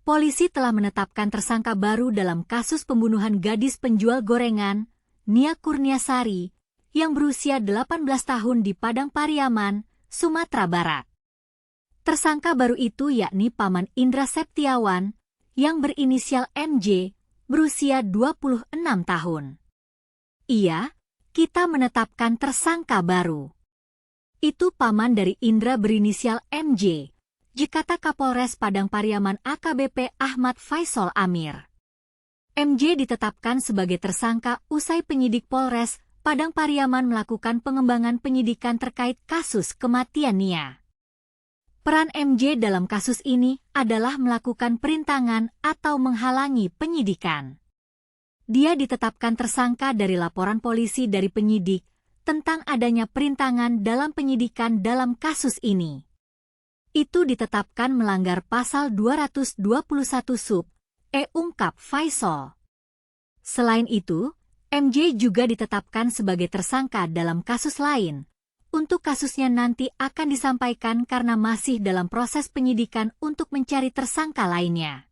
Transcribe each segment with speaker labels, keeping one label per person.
Speaker 1: polisi telah menetapkan tersangka baru dalam kasus pembunuhan gadis penjual gorengan, Nia Kurniasari, yang berusia 18 tahun di Padang Pariaman, Sumatera Barat. Tersangka baru itu yakni Paman Indra Septiawan, yang berinisial MJ, berusia 26 tahun. Kita menetapkan tersangka baru. Itu paman dari Indra berinisial MJ, dikata Kapolres Padang Pariaman AKBP Ahmad Faisal Amir. MJ ditetapkan sebagai tersangka usai penyidik Polres Padang Pariaman melakukan pengembangan penyidikan terkait kasus kematian Nia. Peran MJ dalam kasus ini adalah melakukan perintangan atau menghalangi penyidikan. Dia ditetapkan tersangka dari laporan polisi dari penyidik tentang adanya perintangan dalam penyidikan dalam kasus ini. Itu ditetapkan melanggar pasal 221 sub ungkap Faisal. Selain itu, MJ juga ditetapkan sebagai tersangka dalam kasus lain. Untuk kasusnya nanti akan disampaikan karena masih dalam proses penyidikan untuk mencari tersangka lainnya.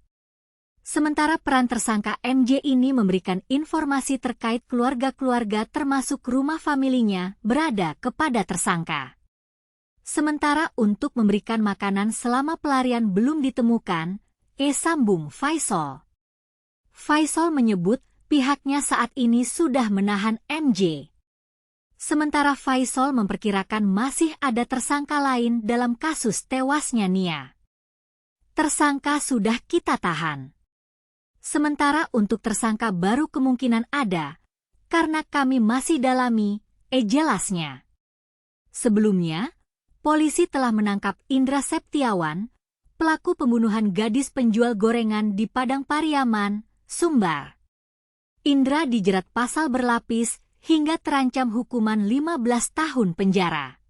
Speaker 1: Sementara peran tersangka MJ ini memberikan informasi terkait keluarga-keluarga termasuk rumah familinya berada kepada tersangka. Sementara untuk memberikan makanan selama pelarian belum ditemukan, sambung Faisal. Faisal menyebut pihaknya saat ini sudah menahan MJ. Sementara Faisal memperkirakan masih ada tersangka lain dalam kasus tewasnya Nia. Tersangka sudah kita tahan. Sementara untuk tersangka baru kemungkinan ada, karena kami masih dalami, jelasnya. Sebelumnya, polisi telah menangkap Indra Septiawan, pelaku pembunuhan gadis penjual gorengan di Padang Pariaman, Sumbar. Indra dijerat pasal berlapis hingga terancam hukuman 15 tahun penjara.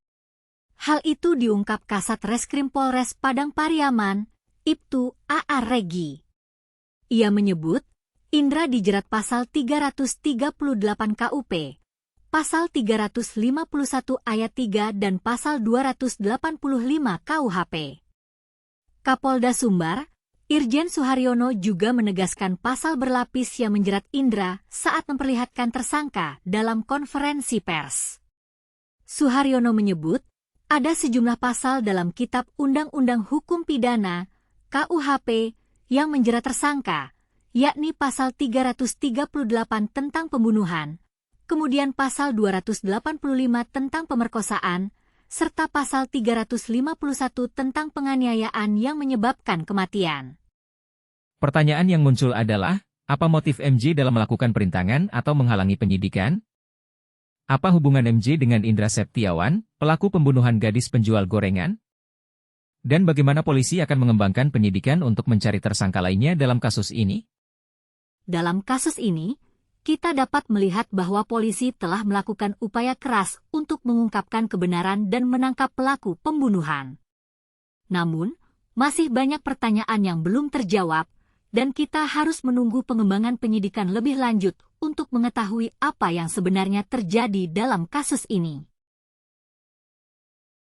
Speaker 1: Hal itu diungkap Kasat Reskrim Polres Padang Pariaman, Ibtu A.A. Regi. Ia menyebut, Indra dijerat pasal 338 KUP, pasal 351 ayat 3 dan pasal 285 KUHP. Kapolda Sumbar, Irjen Suharyono juga menegaskan pasal berlapis yang menjerat Indra saat memperlihatkan tersangka dalam konferensi pers. Suharyono menyebut, ada sejumlah pasal dalam Kitab Undang-Undang Hukum Pidana, KUHP, yang menjerat tersangka, yakni pasal 338 tentang pembunuhan, kemudian pasal 285 tentang pemerkosaan, serta pasal 351 tentang penganiayaan yang menyebabkan kematian.
Speaker 2: Pertanyaan yang muncul adalah, apa motif MJ dalam melakukan perintangan atau menghalangi penyidikan? Apa hubungan MJ dengan Indra Septiawan, pelaku pembunuhan gadis penjual gorengan? Dan bagaimana polisi akan mengembangkan penyidikan untuk mencari tersangka lainnya dalam kasus ini?
Speaker 1: Dalam kasus ini, kita dapat melihat bahwa polisi telah melakukan upaya keras untuk mengungkapkan kebenaran dan menangkap pelaku pembunuhan. Namun, masih banyak pertanyaan yang belum terjawab, dan kita harus menunggu pengembangan penyidikan lebih lanjut untuk mengetahui apa yang sebenarnya terjadi dalam kasus ini.